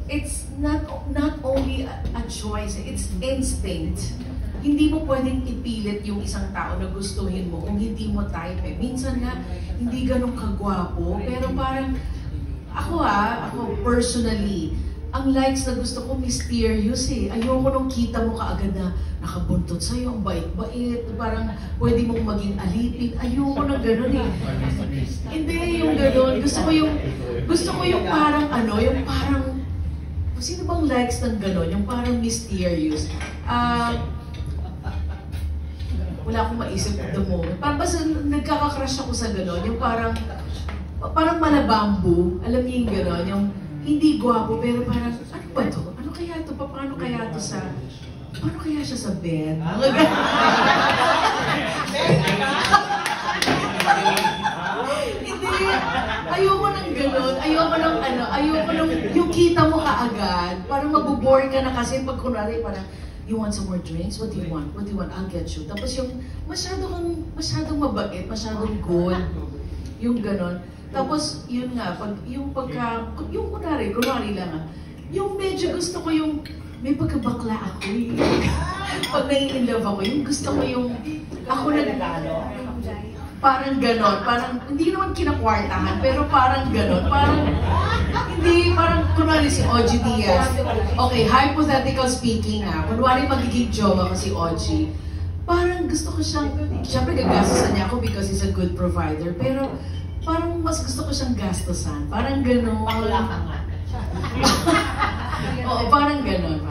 it's not only a choice, it's instinct. Hindi mo pwedeng ipilit yung isang tao na gustuhin mo kung hindi mo type eh. Minsan nga, hindi ganun kagwapo, pero parang, ako personally, ang likes na gusto ko mysterious eh. Ayoko nung kita mo kaagad na nakabuntot sa'yo, ang bait-bait, parang pwede mong maging alipin. Ayoko na ganun eh. Hindi yung ganun. Gusto ko yung parang yung parang, sino bang likes ng ganun? Yung parang mysterious. Wala akong maisip at the moment. Parang basta nagkaka-crush ako sa gano'n, yung parang malabambu, alam niyo yung gano'n, yung hindi gwapo, pero parang, ano ba to? Ano kaya to? Paano kaya to sa, paano kaya siya sa bed? Hindi, ayoko ng gano'n, ayoko ng yung kita mo kaagad, parang mabubore ka na kasi pag kunwari parang, you want some more drinks? What do you want? What do you want? I'll get you. Tapos yung masyadong mabait, masyadong good, yung ganon. Tapos yun nga, yung kunwari lang yung medyo gusto ko yung, may pagkabakla ako eh. Pag nai-inlove ako, yung gusto ko yung, ako parang ganon, parang, hindi naman kinakwartahan, pero parang ganon, parang kunwari si Ogie Diaz. Okay, hypothetical speaking kunwari magiging jowa ko si Ogie, parang gusto ko siyang, syempre gagastosan niya ako because he's a good provider, pero parang mas gusto ko siyang gastosan, parang ganon. Bakla ka nga. Oo, parang ganon.